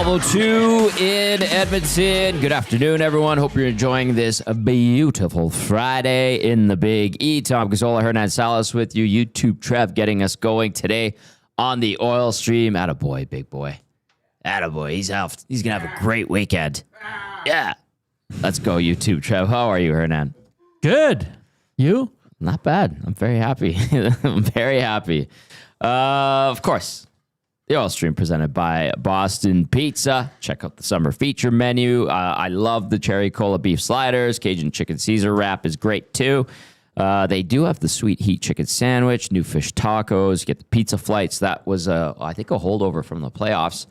Level 2 in Edmonton. Good afternoon, everyone. Hope you're enjoying this beautiful Friday in the Big E. Tom Gazzola, Hernan Salas with you. YouTube Trev getting us going today on the oil stream. Attaboy, big boy. Attaboy. He's out. He's going to have a great weekend. Yeah. Let's go, YouTube Trev. How are you, Hernan? Good. You? Not bad. I'm very happy. I'm very happy. Of course. The oil stream presented by Boston Pizza. Check out the summer feature menu. I love the cherry cola beef sliders. Cajun chicken Caesar wrap is great too. They do have the sweet heat chicken sandwich, new fish tacos. Get the pizza flights. That was I think a holdover from the playoffs.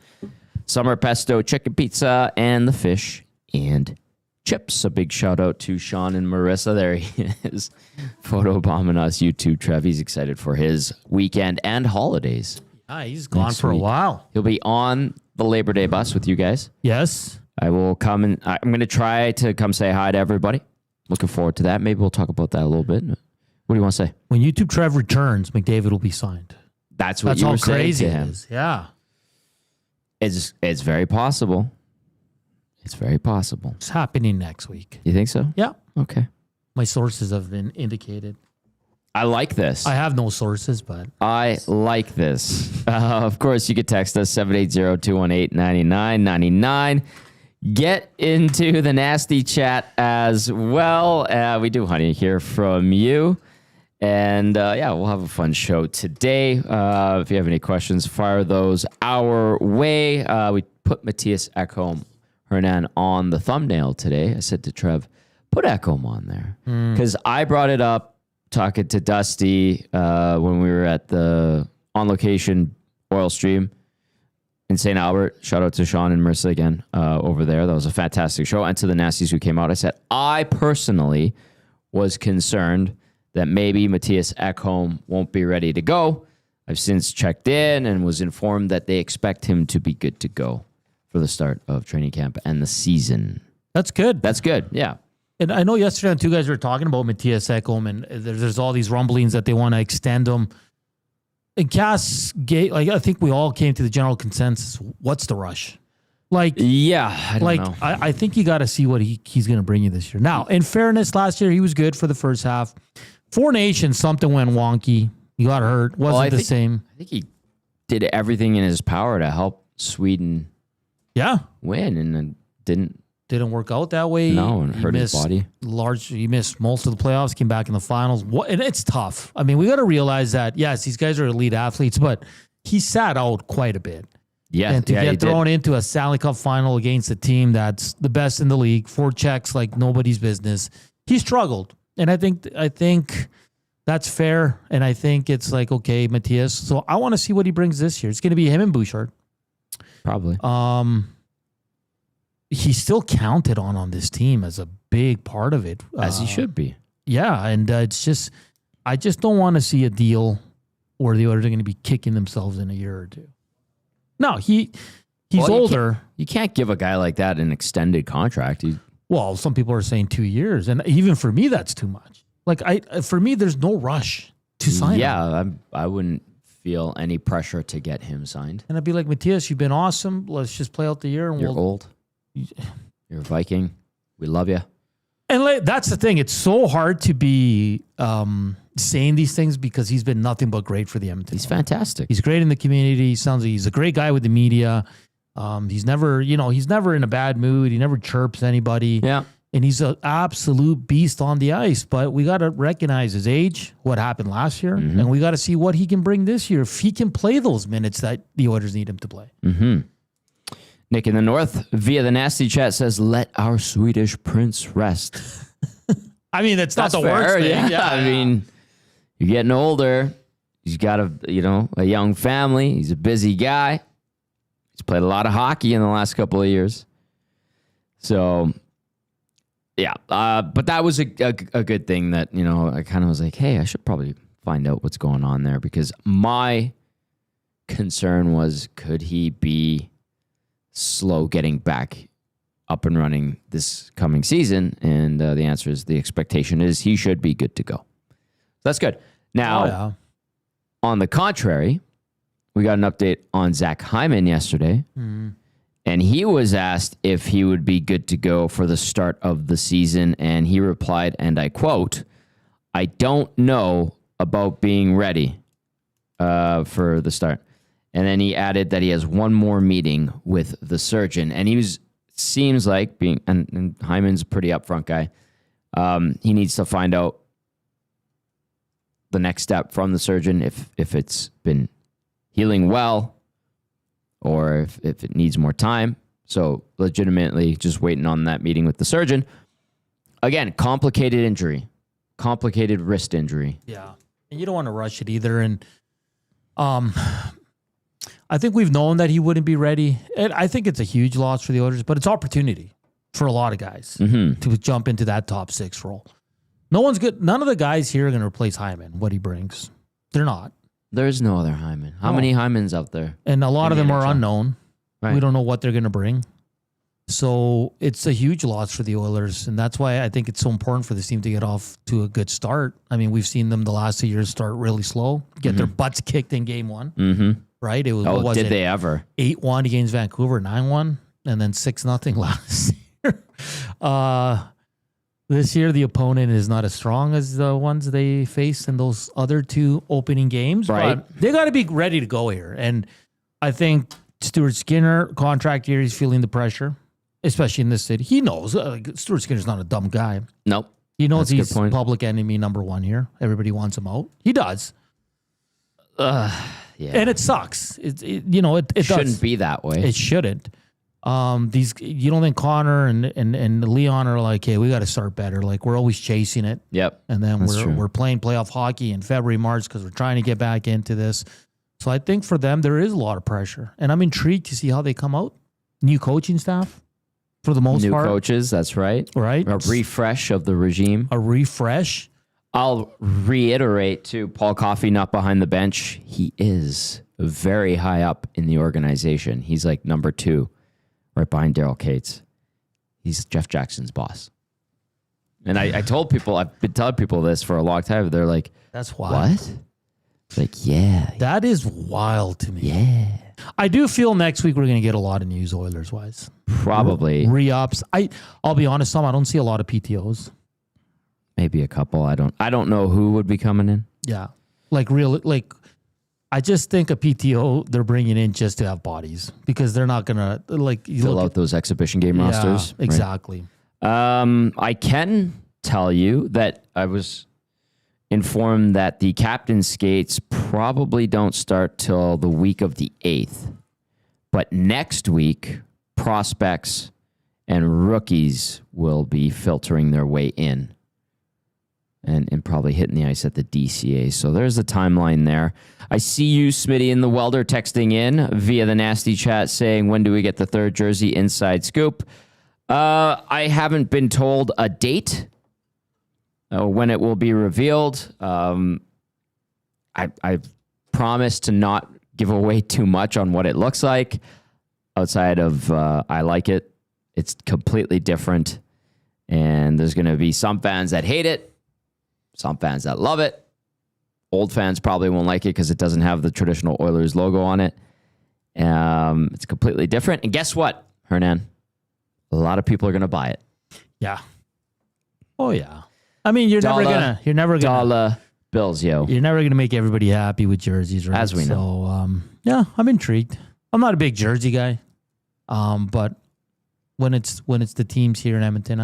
Summer pesto chicken pizza and the fish and chips. A big shout out to Sean and Marissa. There he is, photo bombing us. YouTube Trev. He's excited for his weekend and holidays. He's gone for a while. He'll be on the Labor Day bus with you guys. Yes. I will come and I'm going to try to come say hi to everybody. Looking forward to that. Maybe we'll talk about that a little bit. What do you want to say? When YouTube Trev returns, McDavid will be signed. That's what you were saying crazy to him. it is. Yeah. It's very possible. It's very possible. It's happening next week. You think so? Yeah. Okay. My sources have been indicated. I like this. I have no sources, but I like this. Of course, you could text us 780-218-9999. Get into the nasty chat as well. We do want to hear from you. And we'll have a fun show today. If you have any questions, fire those our way. We put Matias Ekholm, Hernan, on the thumbnail today. I said to Trev, put Ekholm on there. Because I brought it up talking to Dusty when we were at the on-location oil stream in St. Albert. Shout out to Sean and Marissa again over there. That was a fantastic show. And to the Nasties who came out, I said, I personally was concerned that maybe Mattias Ekholm won't be ready to go. I've since checked in and was informed that they expect him to be good to go for the start of training camp and the season. that's good. That's good, yeah. And I know yesterday two guys were talking about Mattias Ekholm, and there's all these rumblings that they want to extend him. And Cass, I think we all came to the general consensus. What's the rush? I don't know. I think you got to see what he's going to bring you this year. Now, in fairness, last year he was good for the first half. Four Nations, something went wonky. He got hurt. Wasn't the same. I think he did everything in his power to help Sweden win, and then didn't work out that way. No, and hurt his body. He missed most of the playoffs, came back in the finals. And it's tough. I mean, we got to realize that, yes, these guys are elite athletes, but he sat out quite a bit. Yeah, and to get thrown into a Stanley Cup final against a team that's the best in the league, 4 checks like nobody's business, he struggled. And I think that's fair. And I think it's like, okay, Matias. So I want to see what he brings this year. It's going to be him and Bouchard. Probably. He's still counted on this team as a big part of it. As he should be. Yeah, and it's just, I just don't want to see a deal where the Oilers are going to be kicking themselves in a year or two. No, he's older. You can't give a guy like that an extended contract. Well, some people are saying 2 years, and even for me, that's too much. For me, there's no rush to sign him. Yeah, I wouldn't feel any pressure to get him signed. And I'd be like, Matias, you've been awesome. Let's just play out the year. And You're old. You're a Viking. We love you. And that's the thing. It's so hard to be saying these things because he's been nothing but great for the Edmonton. He's fantastic. He's great in the community. He sounds like he's a great guy with the media. He's never in a bad mood. He never chirps anybody. Yeah. And he's an absolute beast on the ice. But we got to recognize his age, what happened last year, and we got to see what he can bring this year. If he can play those minutes that the Oilers need him to play. Mm-hmm. Nick in the North via the nasty chat says, "Let our Swedish prince rest." I mean, that's not the worst thing. Yeah. I mean, you're getting older. He's got a young family. He's a busy guy. He's played a lot of hockey in the last couple of years. So, yeah. But that was a good thing that, I kind of was like, hey, I should probably find out what's going on there, because my concern was, could he be slow getting back up and running this coming season? And the answer is, the expectation is he should be good to go. So that's good. Now, on the contrary, we got an update on Zach Hyman yesterday. And he was asked if he would be good to go for the start of the season. And he replied, and I quote, "I don't know about being ready for the start." And then he added that he has one more meeting with the surgeon. And seems like and Hyman's a pretty upfront guy. He needs to find out the next step from the surgeon, if it's been healing well or if it needs more time. So legitimately just waiting on that meeting with the surgeon. Again, complicated injury, complicated wrist injury. Yeah. And you don't want to rush it either. And I think we've known that he wouldn't be ready. And I think it's a huge loss for the Oilers, but it's opportunity for a lot of guys to jump into that top 6 role. No one's good. None of the guys here are going to replace Hyman, what he brings. They're not. There's no other Hyman. How many Hymans out there? And a lot of them are NHL? unknown. Right. We don't know what they're going to bring. So it's a huge loss for the Oilers. And that's why I think it's so important for this team to get off to a good start. I mean, we've seen them the last 2 years start really slow, get their butts kicked in game 1. Right? It was, what was did it? they ever? 8-1 against Vancouver, 9-1, and then 6-0 last year. This year, the opponent is not as strong as the ones they faced in those other 2 opening games. Right. But they got to be ready to go here. And I think Stuart Skinner, contract year, he's feeling the pressure, especially in this city. He knows. Stuart Skinner's not a dumb guy. Nope. He knows That's a good he's point. public enemy number 1 here. Everybody wants him out. He does. Yeah. And it sucks. It shouldn't be that way. It shouldn't. You don't think Connor and Leon are like, hey, we got to start better. Like, we're always chasing it. Yep. And then That's true. we're playing playoff hockey in February, March because we're trying to get back into this. So I think for them, there is a lot of pressure. And I'm intrigued to see how they come out. New coaching staff for the most New part. coaches, that's right. Right. A refresh of the regime. A refresh. I'll reiterate to Paul Coffey, not behind the bench. He is very high up in the organization. He's like number 2, right behind Daryl Cates. He's Jeff Jackson's boss. And I told people, I've been telling people this for a long time. They're like, that's wild. what? It's like, yeah. That is wild to me. Yeah. I do feel next week we're going to get a lot of news Oilers-wise. Probably. Re-ups. I'll be honest, Tom, I don't see a lot of PTOs. Maybe a couple. I don't know who would be coming in. Yeah. I just think a PTO they're bringing in just to have bodies because they're not going to Fill out those exhibition game rosters. Yeah, exactly. Right? I can tell you that I was informed that the captain skates probably don't start till the week of the 8th. But next week, prospects and rookies will be filtering their way in. And probably hitting the ice at the DCA. So there's a timeline there. I see you, Smitty, in the welder texting in via the nasty chat saying, when do we get the 3rd jersey? Inside scoop. I haven't been told a date when it will be revealed. I promise to not give away too much on what it looks like outside of I like it. It's completely different. And there's going to be some fans that hate it. Some fans that love it. Old fans probably won't like it because it doesn't have the traditional Oilers logo on it. It's completely different. And guess what, Hernan? A lot of people are going to buy it. Yeah. Oh yeah. I mean, you're never gonna dollar bills, yo. You're never gonna make everybody happy with jerseys, right? As we know. So yeah, I'm intrigued. I'm not a big jersey guy, but when it's the teams here in Edmonton,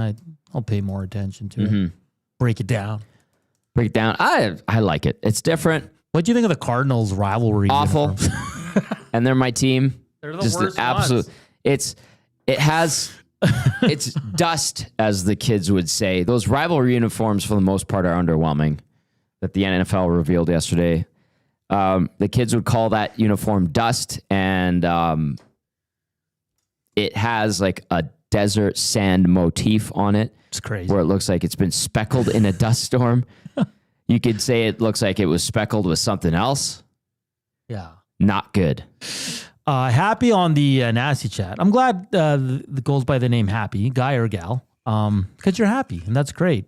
I'll pay more attention to it. Break it down. Break it down. I like it. It's different. What do you think of the Cardinals rivalry? Awful. And they're my team. They're the worst absolute. ones. It's dust, as the kids would say. Those rivalry uniforms, for the most part, are underwhelming. That the NFL revealed yesterday. The kids would call that uniform dust, and it has like a desert sand motif on it. It's crazy. Where it looks like it's been speckled in a dust storm. You could say it looks like it was speckled with something else. Yeah. Not good. Happy on the nasty chat. I'm glad the goes by the name Happy, guy or gal, because you're happy, and that's great.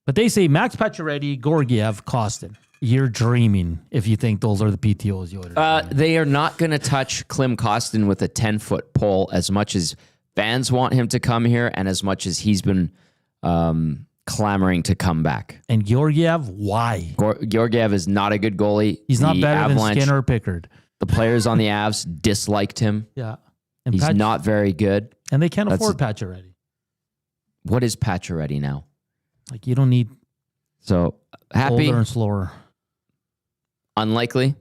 But they say Max Pacioretty, Georgiev, Kostin. You're dreaming if you think those are the PTOs you ordered. They are not going to touch Klim Kostin with a 10-foot pole as much as fans want him to come here and as much as he's been clamoring to come back. And Georgiev, why? Georgiev is not a good goalie. He's not better than Skinner or Pickard. The players on the Avs disliked him. Yeah. And he's not very good. And they can't afford Pacioretty. What is Pacioretty now? Like, you don't need happy older and slower. Unlikely,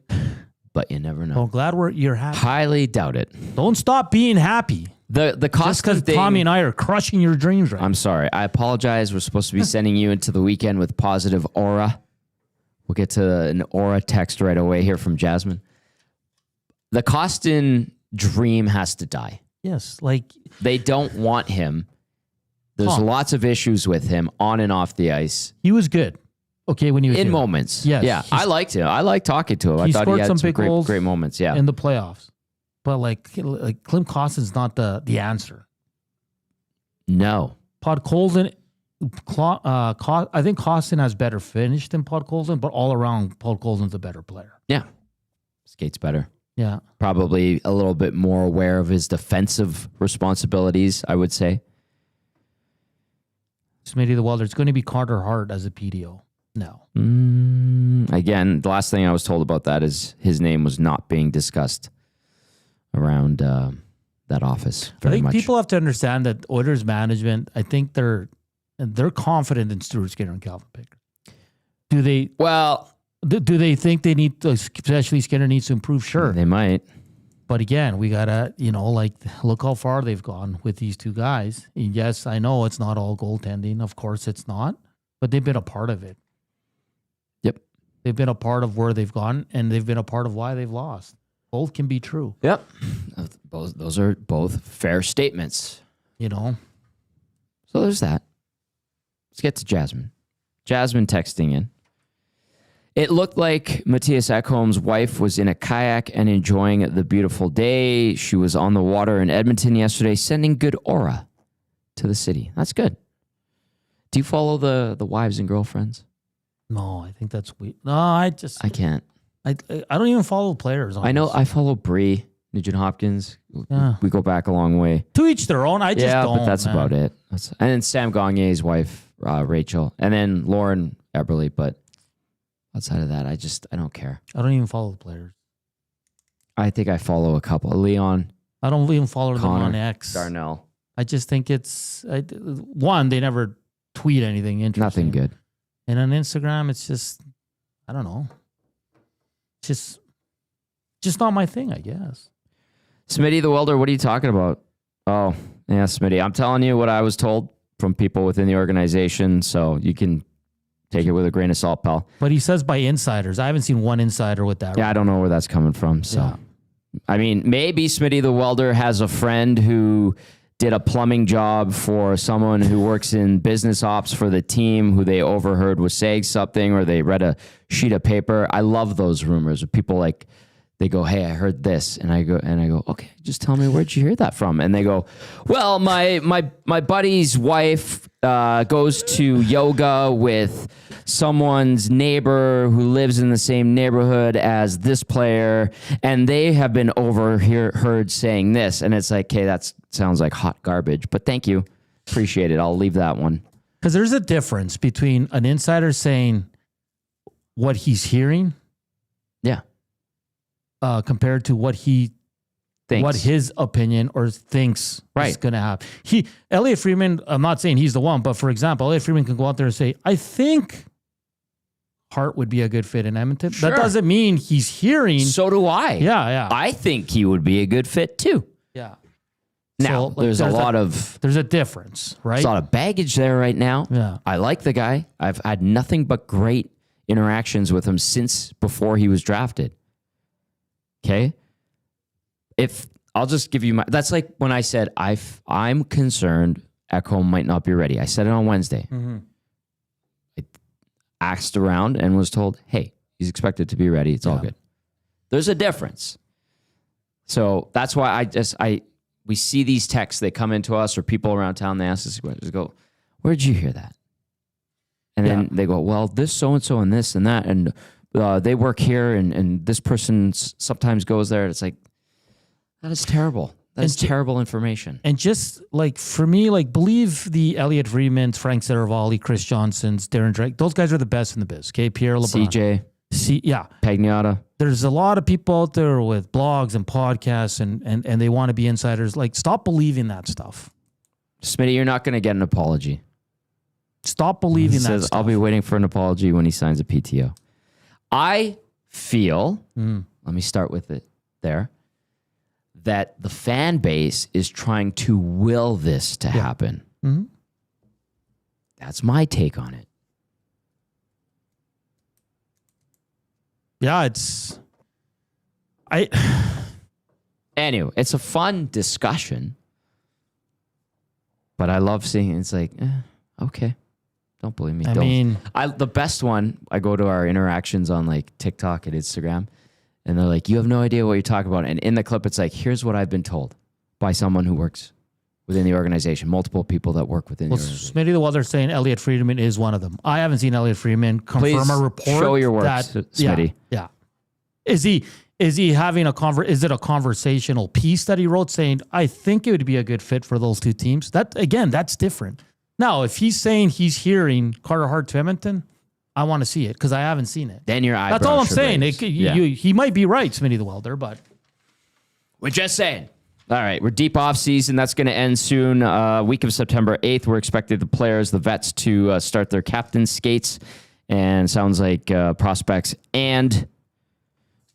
but you never know. Well, glad you're happy. Highly doubt it. Don't stop being happy. The cost just because Tommy and I are crushing your dreams right I'm sorry. I apologize. We're supposed to be sending you into the weekend with positive aura. We'll get to an aura text right away here from Jasmine. The Kostin dream has to die. Yes, like they don't want him. There's lots of issues with him on and off the ice. He was good. Okay, when he was in here. moments. Yes, yeah, I liked him. I liked talking to him. I thought he had some great moments. Yeah, in the playoffs. But like Klim Kostin's not the answer. No, Podkolzin. I think Kostin has better finish than Podkolzin, but all around Podkolzin's a better player. Yeah, skates better. Yeah, probably a little bit more aware of his defensive responsibilities, I would say. Smitty the Welder. It's going to be Carter Hart as a PDO. No. Again, the last thing I was told about that is his name was not being discussed around that office. I think people have to understand that Oilers management, I think they're confident in Stuart Skinner and Calvin Pickard. Do they? Well, do they think they need, especially Skinner needs to improve? Sure. They might. But again, we got to, look how far they've gone with these two guys. And yes, I know it's not all goaltending. Of course it's not. But they've been a part of it. Yep. They've been a part of where they've gone, and they've been a part of why they've lost. Both can be true. Yep. Those are both fair statements. So there's that. Let's get to Jasmine. Jasmine texting in. It looked like Mattias Ekholm's wife was in a kayak and enjoying the beautiful day. She was on the water in Edmonton yesterday, sending good aura to the city. That's good. Do you follow the wives and girlfriends? No, I think that's weird. No, I can't. I don't even follow players. I know. I follow Bree, Nugent Hopkins. Yeah. We go back a long way. To each their own. I just don't. But that's about it. And then Sam Gagner's wife, Rachel, and then Lauren Eberle. But outside of that, I don't care. I don't even follow the players. I think I follow a couple. Leon. I don't even follow Connor, them on X. Darnell. I just think it's one. They never tweet anything interesting. Nothing good. And on Instagram, it's just, I don't know. It's just not my thing, I guess. Smitty the Welder, what are you talking about? Oh, yeah, Smitty. I'm telling you what I was told from people within the organization, so you can take it with a grain of salt, pal. But he says by insiders. I haven't seen one insider with that. Yeah, I don't know where that's coming from. So, yeah. I mean, maybe Smitty the Welder has a friend who did a plumbing job for someone who works in business ops for the team who they overheard was saying something, or they read a sheet of paper. I love those rumors. People they go, "Hey, I heard this," and I go, "Okay, just tell me, where'd you hear that from?" And they go, "Well, my buddy's wife goes to yoga with someone's neighbor who lives in the same neighborhood as this player, and they have been overheard saying this." And it's like, "Okay, that sounds like hot garbage, but thank you, appreciate it. I'll leave that one." Because there's a difference between an insider saying what he's hearing, compared to what he thinks, what his opinion or thinks is going to happen. Elliot Friedman, I'm not saying he's the one, but for example, Elliot Friedman can go out there and say, "I think Hart would be a good fit in Edmonton." Sure. That doesn't mean he's hearing. So do I. Yeah. I think he would be a good fit too. Yeah. Now, there's a difference, right? There's a lot of baggage there right now. Yeah. I like the guy. I've had nothing but great interactions with him since before he was drafted. Okay? If I'll just give you that's like when I said I'm concerned Ekholm might not be ready. I said it on Wednesday. Mm-hmm. I asked around and was told, "Hey, he's expected to be ready. It's all good." There's a difference. So that's why we see these texts, they come into us or people around town, they ask us, go, "Where'd you hear that?" And then they go, "Well, this so-and-so and this and that, and they work here and this person sometimes goes there. It's like, that is terrible. That is terrible information. And just like for me, like believe the Elliot Friedmans, Frank Saravalli, Chris Johnsons, Darren Drake. Those guys are the best in the biz. Okay, Pierre LeBrun. CJ. Pagnotta. There's a lot of people out there with blogs and podcasts and they want to be insiders. Like, stop believing that stuff. Smitty, you're not going to get an apology. Stop believing that stuff. I'll be waiting for an apology when he signs a PTO. I feel, let me start with it there, that the fan base is trying to will this to happen. Mm-hmm. That's my take on it. Yeah, Anyway, it's a fun discussion, but I love seeing it. It's like, okay, don't believe me. The best one, I go to our interactions on like TikTok and Instagram, and they're like, you have no idea what you're talking about. And in the clip, it's like, here's what I've been told by someone who works within the organization, multiple people that work within the organization. Smitty, the they're saying Elliot Friedman is one of them. I haven't seen Elliot Friedman confirm a report. Show your work, Smitty. Yeah. Is he having is it a conversational piece that he wrote saying, I think it would be a good fit for those two teams? That's different. Now, if he's saying he's hearing Carter Hart to Edmonton, I want to see it because I haven't seen it. Then your eyebrows. That's all I'm saying. He might be right, Smitty the Welder, but we're just saying. All right, we're deep off season. That's going to end soon. Week of September 8th, we're expected the players, the vets, to start their captain skates. And sounds like prospects and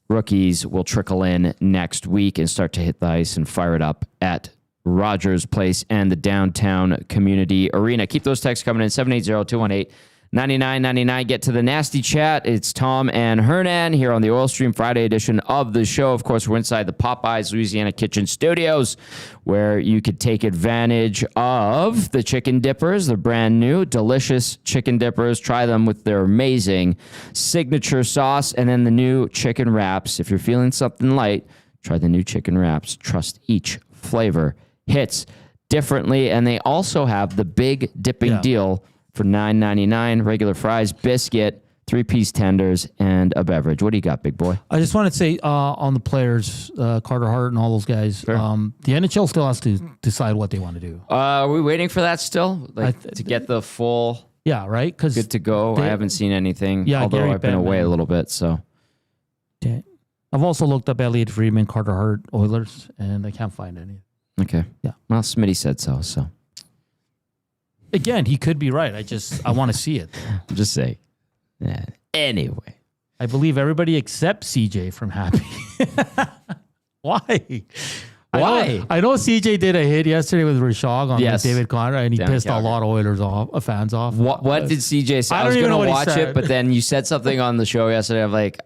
rookies will trickle in next week and start to hit the ice and fire it up at Rogers Place and the downtown community arena. Keep those texts coming in, 780-218-9999. Get to the nasty chat. It's Tom and Hernan here on the Oil Stream Friday edition of the show. Of course, we're inside the Popeyes Louisiana Kitchen Studios, where you could take advantage of the chicken dippers, the brand new delicious chicken dippers. Try them with their amazing signature sauce, and then the new chicken wraps. If you're feeling something light, try the new chicken wraps. Trust each flavor hits differently, and they also have the big dipping deal for $9.99, regular fries, biscuit, 3-piece tenders, and a beverage. What do you got, big boy? I just want to say on the players, Carter Hart and all those guys, the NHL still has to decide what they want to do. Are we waiting for that still? To get the full... Yeah, right? Because good to go. I haven't seen anything, although Gary I've been away a little bit, so... Okay. I've also looked up Elliot Friedman, Carter Hart, Oilers, and I can't find any. Okay. Yeah. Well, Smitty said so. Again, he could be right. I want to see it. I'm just saying. Yeah. Anyway. I believe everybody except CJ from Happy. Why? Why? I know CJ did a hit yesterday with Rishog on David Conrad, and he pissed a lot of Oilers fans off. What did CJ say? I was going to watch it, but then you said something on the show yesterday. I'm like,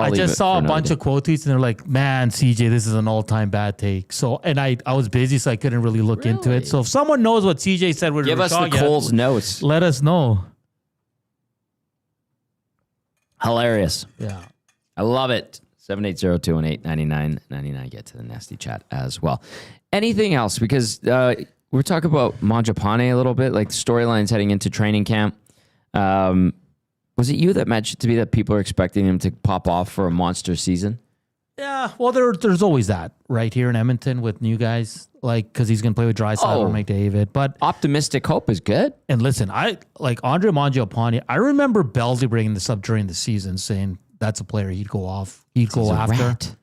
I just saw a bunch of quote tweets and they're like, man, CJ, this is an all-time bad take. So, and I was busy, so I couldn't really look into it. So if someone knows what CJ said with give us the Cole's notes. Let us know. Hilarious. Yeah. I love it. 780-218-9999. Get to the nasty chat as well. Anything else? Because we're talking about Mangiapane a little bit, like storylines heading into training camp. Was it you that mentioned to me that people are expecting him to pop off for a monster season? Yeah, well, there's always that right here in Edmonton with new guys, like because he's going to play with Draisaitl or McDavid. But optimistic hope is good. And listen, I like Andre Mangiapane. I remember Belzy bringing this up during the season, saying that's a player he'd go off. He'd go after. Rat.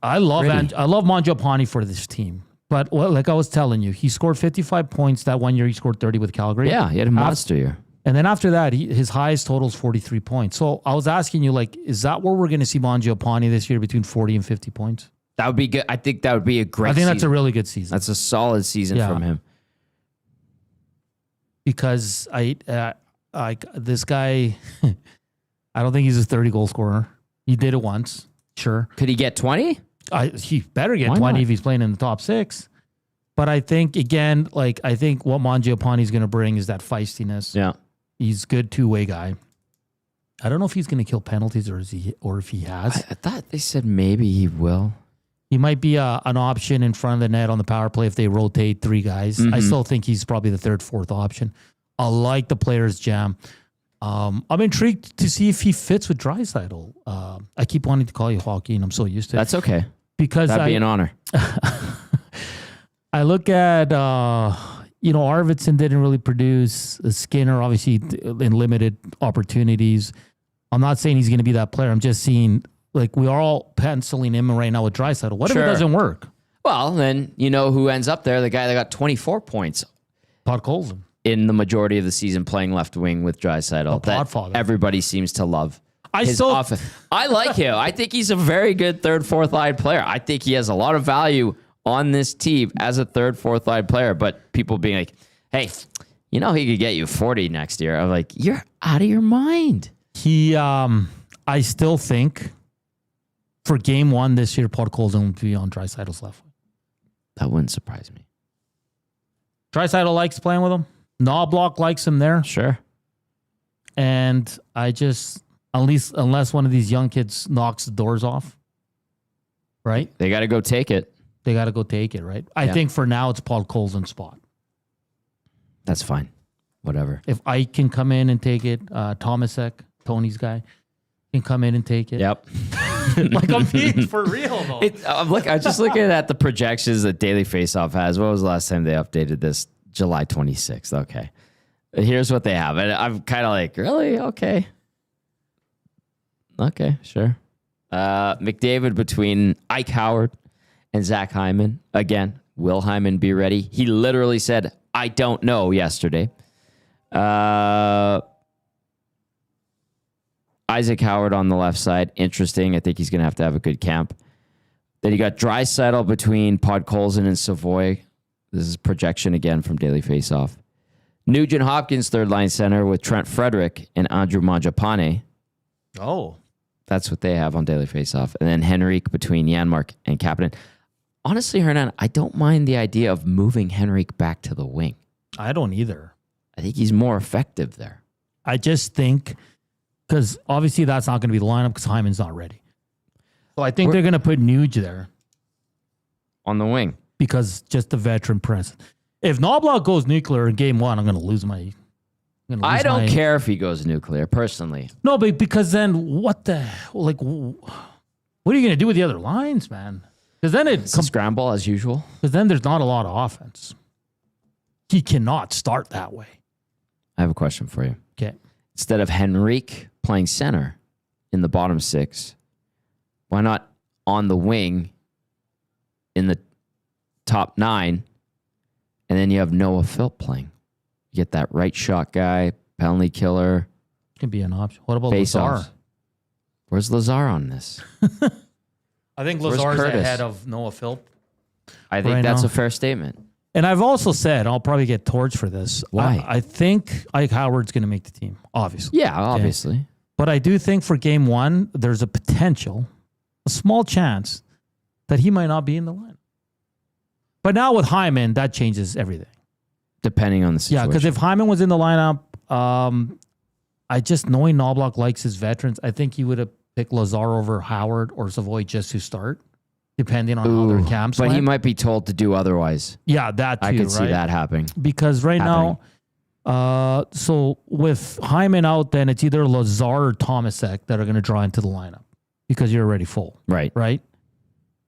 I love Mangiapane for this team. But like I was telling you, he scored 55 points that one year. He scored 30 with Calgary. Yeah, he had a monster year. And then after that, his highest total is 43 points. So I was asking you, like, is that where we're going to see Mangiapane this year, between 40 and 50 points? That would be good. I think that would be a great season. That's a really good season. That's a solid season from him. Because this guy, I don't think he's a 30-goal scorer. He did it once, sure. Could he get 20? He better get 20 if he's playing in the top 6. But I think, again, what Mangiapane is going to bring is that feistiness. Yeah. He's a good two-way guy. I don't know if he's going to kill penalties or if he has. I thought they said maybe he will. He might be an option in front of the net on the power play if they rotate 3 guys. Mm-hmm. I still think he's probably the 3rd, 4th option. I like the players' jam. I'm intrigued to see if he fits with Draisaitl. I keep wanting to call you Joaquin. I'm so used to it. That's okay. Because That'd be an honor. I look at, Arvidsson didn't really produce. Skinner, obviously, in limited opportunities. I'm not saying he's going to be that player. I'm just seeing, we are all penciling him right now with Draisaitl. What if it doesn't work? Well, then you know who ends up there? The guy that got 24 points. Podkolzin. In the majority of the season playing left wing with Draisaitl. That Podfather. everybody seems to love. I like him. I think he's a very good third, fourth line player. I think he has a lot of value on this team as a third, fourth line player. But people being like, hey, he could get you 40 next year. I'm like, you're out of your mind. I still think for game 1 this year, Podkolzin will be on Draisaitl's left wing. That wouldn't surprise me. Draisaitl likes playing with him. Knobloch likes him there. Sure. And I just, unless one of these young kids knocks the doors off, right? They got to go take it. They got to go take it, right? I think for now it's Podkolzin's spot. That's fine. Whatever. If Ike can come in and take it, Tomasek, Tony's guy, can come in and take it. Yep. I'm being for real, though. I'm just looking at the projections that Daily Faceoff has. What was the last time they updated this? July 26th. Okay. Here's what they have. And I'm kind of like, really? Okay. Okay, sure. McDavid between Ike Howard and Zach Hyman. Again, will Hyman be ready? He literally said, I don't know yesterday. Isaac Howard on the left side. Interesting. I think he's going to have a good camp. Then you got Draisaitl between Podkolzin and Savoy. This is projection again from Daily Faceoff. Nugent Hopkins, third line center with Trent Frederick and Andrew Mangiapane. Oh. That's what they have on Daily Faceoff. And then Henrique between Janmark and Kapanen. Honestly, Hernan, I don't mind the idea of moving Henrique back to the wing. I don't either. I think he's more effective there. I just think, because obviously that's not going to be the lineup because Hyman's not ready. So I think they're going to put Nuge there. On the wing. Because just the veteran presence. If Knobloch goes nuclear in game 1, I'm going to lose my... I don't care if he goes nuclear, personally. No, but because then what are you going to do with the other lines, man? Because then it's a scramble as usual. Because then there's not a lot of offense. He cannot start that way. I have a question for you. Okay. Instead of Henrique playing center in the bottom 6, why not on the wing in the top 9, and then you have Noah Philp playing? You get that right shot guy, penalty killer. Can be an option. What about Lazar? Where's Lazar on this? I think Lazar's ahead of Noah Philp. I think that's a fair statement. And I've also said, I'll probably get torched for this. Why? I think Ike Howard's going to make the team, obviously. Yeah, obviously. Okay. But I do think for game 1, there's a potential, a small chance, that he might not be in the lineup. But now with Hyman, that changes everything. Depending on the situation. Yeah, because if Hyman was in the lineup, I just knowing Knobloch likes his veterans, I think he would have picked Lazar over Howard or Savoy just to start, depending on how their camps went. But he might be told to do otherwise. Yeah, that too, I could see that happening. Because now, so with Hyman out, then it's either Lazar or Tomasek that are going to draw into the lineup because you're already full. Right. Right?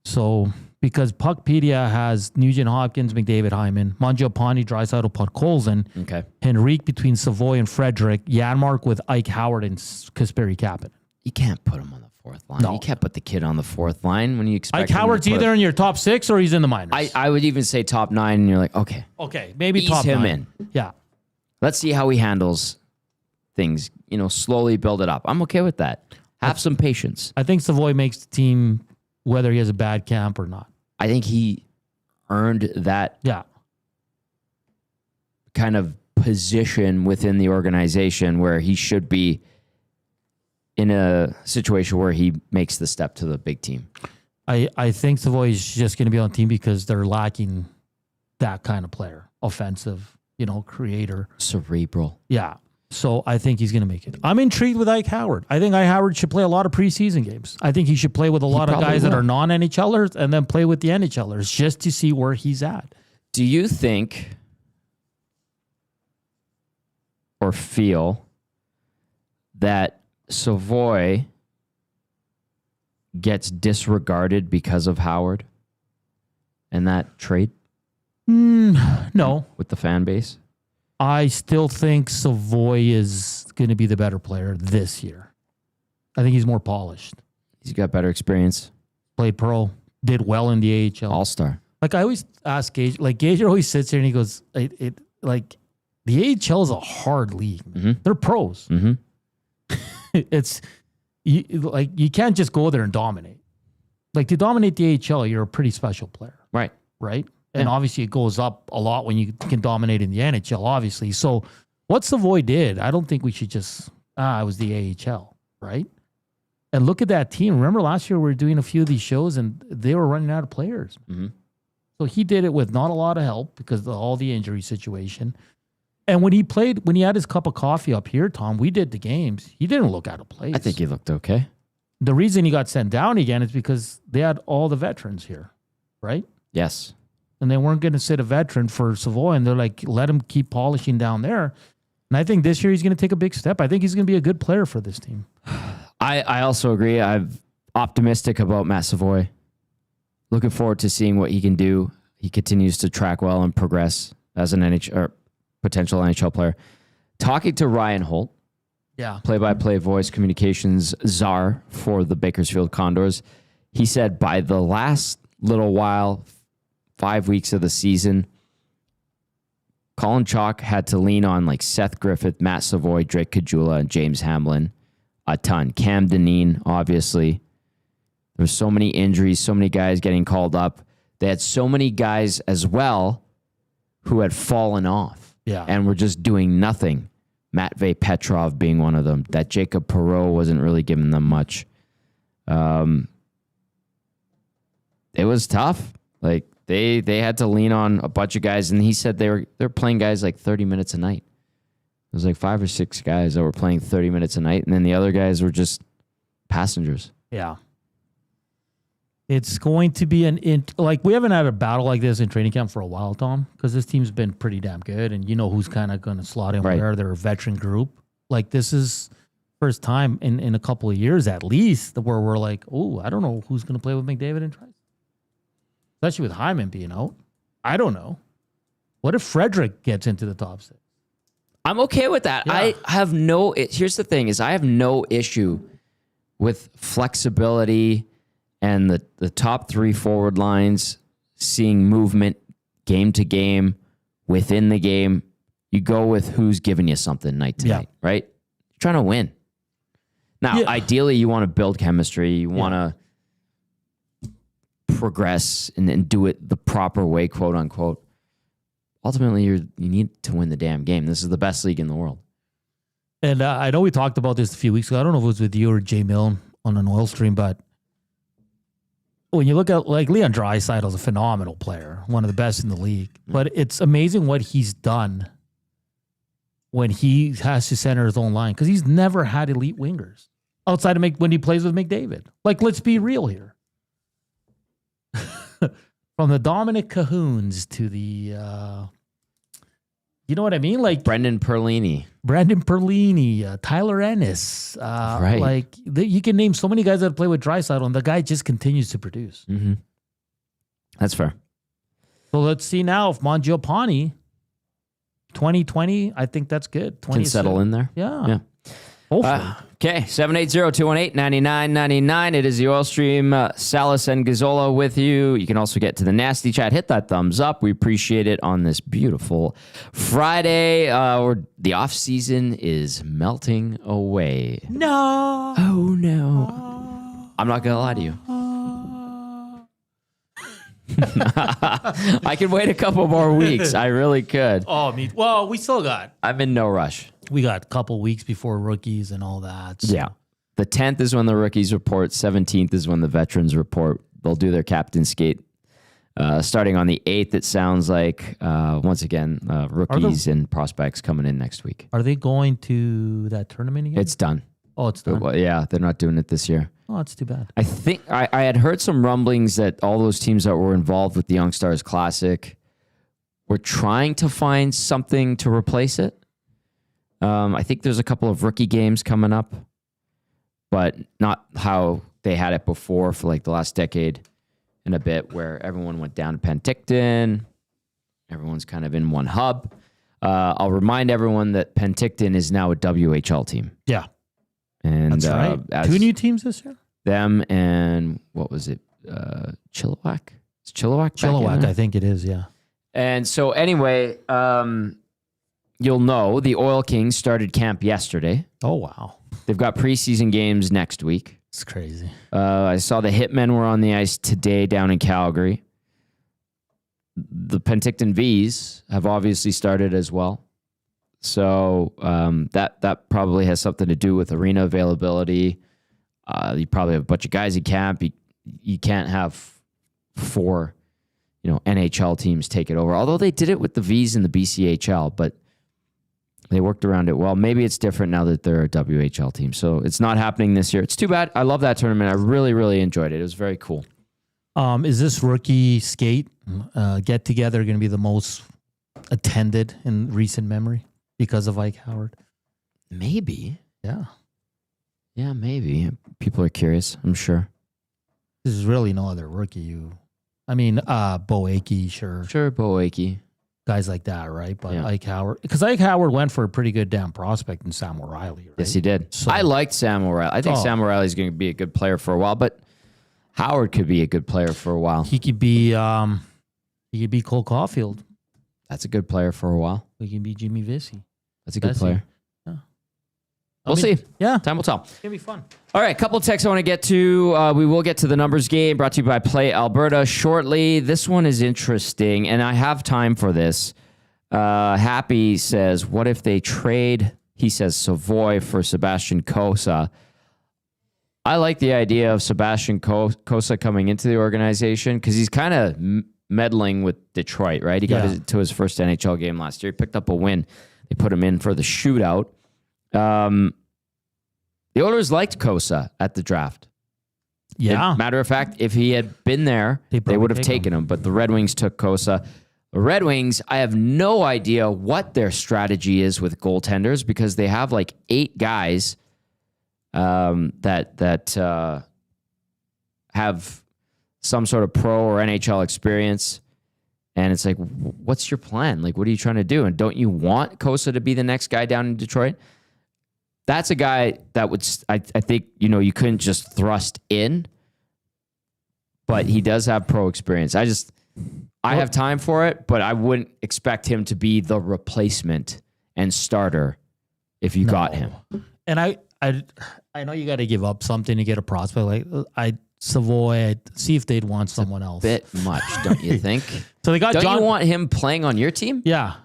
So... Because Puckpedia has Nugent Hopkins, McDavid, Hyman, Mangiapane, Draisaitl, Podkolzin, Henrique between Savoy and Frederick, Janmark with Ike Howard and Kasperi Kapanen. You can't put him on the fourth line. No. You can't put the kid on the fourth line when you expect Ike Howard's either in your top 6 or he's in the minors. I would even say top 9, and you're like, okay. Okay, maybe ease top 9. him in. Yeah. Let's see how he handles things. Slowly build it up. I'm okay with that. Have some patience. I think Savoy makes the team whether he has a bad camp or not. I think he earned that kind of position within the organization where he should be in a situation where he makes the step to the big team. I think Savoy is just going to be on the team because they're lacking that kind of player. Offensive, creator. Cerebral. Yeah. So I think he's going to make it. I'm intrigued with Ike Howard. I think Ike Howard should play a lot of preseason games. I think he should play with a lot of guys that are non-NHLers and then play with the NHLers just to see where he's at. Do you think or feel that Savoy gets disregarded because of Howard and that trade No. with the fan base? I still think Savoy is going to be the better player this year. I think he's more polished. He's got better experience. Played pro, did well in the AHL. All-star. Like I always ask Gage, like Gage always sits here and he goes, like the AHL is a hard league. Mm-hmm. They're pros. Mm-hmm. It's you can't just go there and dominate. Like to dominate the AHL, you're a pretty special player. Right. Right. And obviously it goes up a lot when you can dominate in the NHL, obviously. So what Savoy did, I don't think we should just, it was the AHL, right? And look at that team. Remember last year we were doing a few of these shows and they were running out of players. Mm-hmm. So he did it with not a lot of help because of all the injury situation. And when he had his cup of coffee up here, Tom, we did the games. He didn't look out of place. I think he looked okay. The reason he got sent down again is because they had all the veterans here, right? Yes. And they weren't going to sit a veteran for Savoy, and they're like, let him keep polishing down there. And I think this year he's going to take a big step. I think he's going to be a good player for this team. I also agree. I'm optimistic about Matt Savoy. Looking forward to seeing what he can do. He continues to track well and progress as an potential NHL player. Talking to Ryan Holt, play-by-play voice communications czar for the Bakersfield Condors, he said by the last little while, 5 weeks of the season, Colin Chalk had to lean on like Seth Griffith, Matt Savoy, Drake Gazzola, and James Hamlin a ton. Cam Dineen, obviously. There were so many injuries, so many guys getting called up. They had so many guys as well who had fallen off and were just doing nothing. Matvey Petrov being one of them. That Jacob Perreault wasn't really giving them much. It was tough. Like they had to lean on a bunch of guys, and he said they're playing guys like 30 minutes a night. It was like 5 or 6 guys that were playing 30 minutes a night, and then the other guys were just passengers. Yeah. It's going to be we haven't had a battle like this in training camp for a while, Tom, because this team's been pretty damn good, and you know who's kind of going to slot in where they're a veteran group. Like this is first time in a couple of years at least where we're like, oh, I don't know who's going to play with McDavid and Trice. Especially with Hyman being out. I don't know. What if Frederick gets into the top 6? I'm okay with that. Yeah. I have here's the thing is I have no issue with flexibility and the top 3 forward lines seeing movement game to game within the game. You go with who's giving you something night to night, right? You're trying to win. Now, ideally, you want to build chemistry. You want to progress and do it the proper way, quote unquote. Ultimately, you need to win the damn game. This is the best league in the world. And I know we talked about this a few weeks ago. I don't know if it was with you or Jay Milne on an oil stream, but when you look at like Leon Draisaitl's a phenomenal player, one of the best in the league. But it's amazing what he's done when he has to center his own line because he's never had elite wingers outside of when he plays with McDavid. Like, let's be real here. From the Dominic Cahoons to the, you know what I mean? Like Brendan Perlini, Tyler Ennis. Like you can name so many guys that play with Draisaitl, and the guy just continues to produce. Mm-hmm. That's fair. So let's see now if Mangiapane, 2020, I think that's good. Can settle in there. Yeah. Hopefully. Okay, 780-218-9999. It is the Oil Stream. Salas and Gazzola with you. You can also get to the Nasty Chat. Hit that thumbs up. We appreciate it on this beautiful Friday. The off season is melting away. No. Oh, no. I'm not going to lie to you. I could wait a couple more weeks. I really could. Well, we still got. I'm in no rush. We got a couple weeks before rookies and all that. So. Yeah. The 10th is when the rookies report. 17th is when the veterans report. They'll do their captain skate. Starting on the 8th, it sounds like, once again, rookies and prospects coming in next week. Are they going to that tournament again? It's done. Oh, it's done? Yeah, they're not doing it this year. Oh, that's too bad. I think I had heard some rumblings that all those teams that were involved with the Young Stars Classic were trying to find something to replace it. I think there's a couple of rookie games coming up, but not how they had it before for like the last decade and a bit, where everyone went down to Penticton. Everyone's kind of in one hub. I'll remind everyone that Penticton is now a WHL team. Yeah. And that's right. 2 new teams this year? Them and what was it? Chilliwack? It's Chilliwack? Chilliwack, I think it is, yeah. And so anyway, you'll know the Oil Kings started camp yesterday. Oh, wow. They've got preseason games next week. It's crazy. I saw the Hitmen were on the ice today down in Calgary. The Penticton Vs have obviously started as well. So that probably has something to do with arena availability. You probably have a bunch of guys in camp. You can't have 4, NHL teams take it over. Although they did it with the Vs and the BCHL, but they worked around it well. Maybe it's different now that they're a WHL team. So it's not happening this year. It's too bad. I love that tournament. I really, really enjoyed it. It was very cool. Is this rookie skate get together going to be the most attended in recent memory because of Ike Howard? Maybe. Yeah. Yeah, maybe. People are curious, I'm sure. There's really no other rookie. Bo Akey, sure. Sure, Bo Akey. Guys like that, right? But Yeah. Ike Howard, because Ike Howard went for a pretty good damn prospect in Sam O'Reilly, right? Yes, he did. So- I liked Sam O'Reilly. I think Sam O'Reilly's going to be a good player for a while, but Howard could be a good player for a while. He could be Cole Caulfield. That's a good player for a while. He can be Jimmy Vesey. That's a good player. Yeah. We'll see. Yeah. Time will tell. It's going to be fun. All right, a couple of texts I want to get to. We will get to the numbers game brought to you by Play Alberta shortly. This one is interesting, and I have time for this. Happy says, what if they trade, he says, Savoy for Sebastian Cossa? I like the idea of Sebastian Cossa coming into the organization because he's kind of meddling with Detroit, right? He got to his first NHL game last year. He picked up a win. They put him in for the shootout. The Oilers liked Cossa at the draft. Yeah. Matter of fact, if he had been there, they would have taken him. But the Red Wings took Cossa. The Red Wings, I have no idea what their strategy is with goaltenders because they have like 8 guys that have some sort of pro or NHL experience. And it's like, what's your plan? Like, what are you trying to do? And don't you want Cossa to be the next guy down in Detroit? That's a guy that would, I think, you couldn't just thrust in, but he does have pro experience. I have time for it, but I wouldn't expect him to be the replacement and starter if you got him. And I know you got to give up something to get a prospect. Like Savoy, I'd see if they'd want someone else. Bit much, don't you think? So they got Don't you want him playing on your team? Yeah,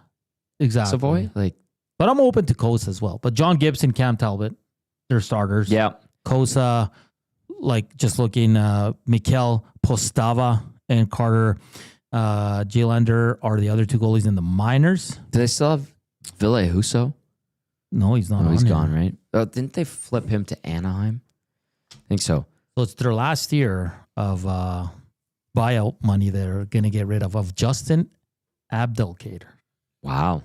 exactly. Savoy, but I'm open to Cossa as well. But John Gibson, Cam Talbot, they're starters. Yeah. Cossa, just looking, Mikhail Postava and Carter Jalander are the other 2 goalies in the minors. Do they still have Ville Husso? No, he's not. No, he's on gone, here. right? Oh, didn't they flip him to Anaheim? I think so. So it's their last year of buyout money they're going to get rid of Justin Abdelkader. Wow.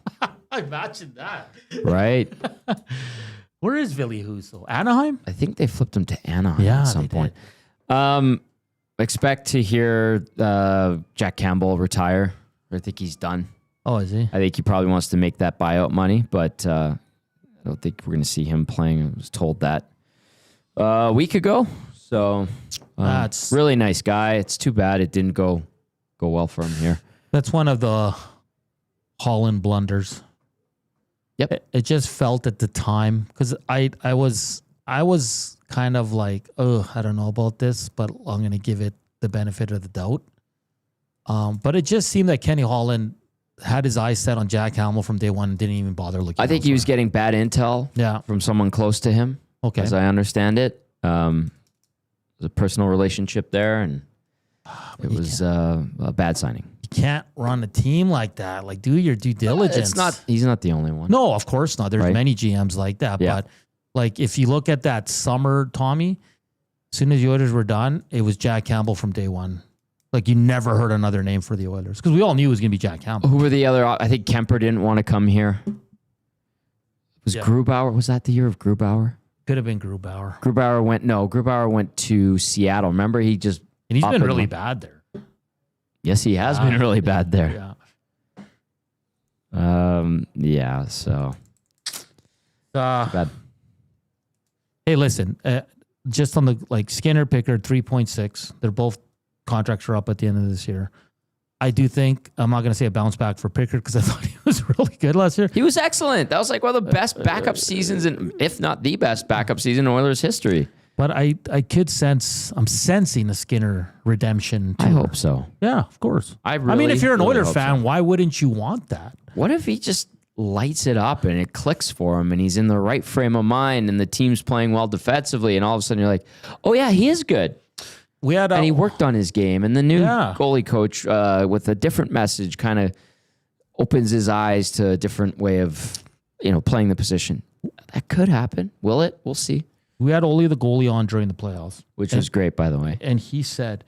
Imagine that. Right? Where is Ville Husso? Anaheim? I think they flipped him to Anaheim at some point. Expect to hear Jack Campbell retire. I think he's done. Oh, is he? I think he probably wants to make that buyout money, but I don't think we're going to see him playing. I was told that a week ago. So That's really nice guy. It's too bad it didn't go well for him here. That's one of the Holland blunders. Yep. It just felt at the time because I was kind of like, I don't know about this, but I'm going to give it the benefit of the doubt. But it just seemed that Kenny Holland had his eyes set on Jack Hamill from day one and didn't even bother looking. I think he was getting bad intel from someone close to him. Okay. As I understand it. There's a personal relationship there, and it was a bad signing. You can't run a team like that. Like, do your due diligence. He's not the only one. No, of course not. There's many GMs like that. Yeah. But if you look at that summer, Tommy, as soon as the Oilers were done, it was Jack Campbell from day one. Like, you never heard another name for the Oilers because we all knew it was going to be Jack Campbell. Who were the other? I think Kemper didn't want to come here. Was Grubauer, was that the year of Grubauer? Could have been Grubauer. Grubauer went to Seattle. Remember, and he's been really bad there. Yes, he has been really bad there. Yeah. So. Bad. Hey, listen, just on the Skinner, Pickard, 3.6. They're both contracts are up at the end of this year. I do think I'm not going to say a bounce back for Pickard because I thought he was really good last year. He was excellent. That was like one of the best backup seasons, if not the best backup season in Oilers history. But I'm sensing a Skinner redemption. I hope so. Yeah, of course. I mean, if you're an Oilers fan, why wouldn't you want that? What if he just lights it up and it clicks for him and he's in the right frame of mind and the team's playing well defensively and all of a sudden you're like, oh yeah, he is good. And he worked on his game, and the new goalie coach with a different message kind of opens his eyes to a different way of playing the position. That could happen. Will it? We'll see. We had Ole the goalie on during the playoffs, which was great, by the way. And he said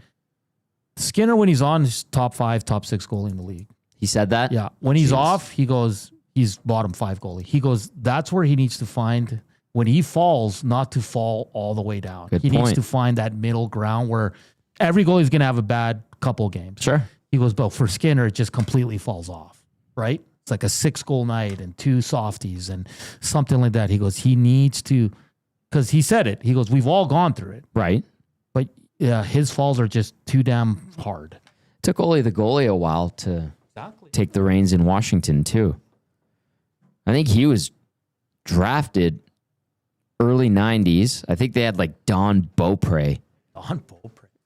Skinner, when he's on, is top 5, top 6 goalie in the league. He said that? Yeah. When he's off, he goes, he's bottom 5 goalie. He goes, that's where he needs to find. When he falls, not to fall all the way down. He needs to find that middle ground where every goalie is going to have a bad couple games. Sure. He goes, but for Skinner, it just completely falls off, right? It's like a 6-goal night and 2 softies and something like that. He goes, he needs to, because he said it. He goes, we've all gone through it. Right. But his falls are just too damn hard. It took Ole the goalie a while to take the reins in Washington, too. I think he was drafted early 90s. I think they had Don Beaupre.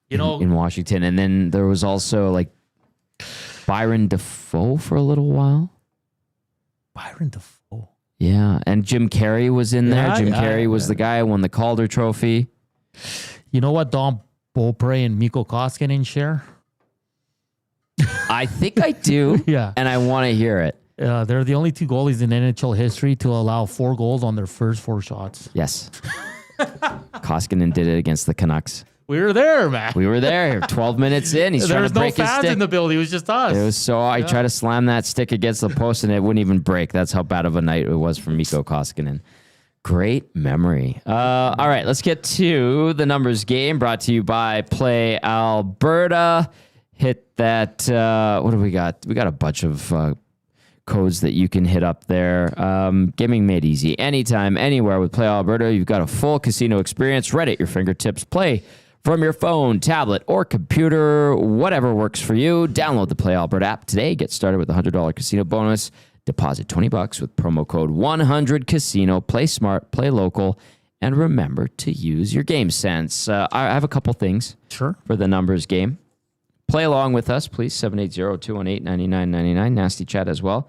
In Washington. And then there was also Byron Defoe for a little while. Byron Defoe. Yeah. And Jim Carey was in there. Jim Carey was the guy who won the Calder Trophy. You know what Don Beaupre and Mikko Koskinen share? I think I do. Yeah. And I want to hear it. They're the only 2 goalies in NHL history to allow 4 goals on their first 4 shots. Yes. Koskinen did it against the Canucks. We were there, man. We were there. 12 minutes in. He's trying to break his stick. There was no fans in the building. It was just us. It was so... I tried to slam that stick against the post and it wouldn't even break. That's how bad of a night it was for Mikko Koskinen. Great memory. All right, let's get to the numbers game brought to you by Play Alberta. Hit that... what do we got? We got a bunch of... codes that you can hit up there. Gaming made easy. Anytime, anywhere with Play Alberta. You've got a full casino experience right at your fingertips. Play from your phone, tablet, or computer, whatever works for you. Download the Play Alberta app today. Get started with a $100 casino bonus. Deposit $20 with promo code 100casino. Play smart, play local, and remember to use your game sense. I have a couple things for the numbers game. Play along with us, please. 780-218-9999. Nasty chat as well.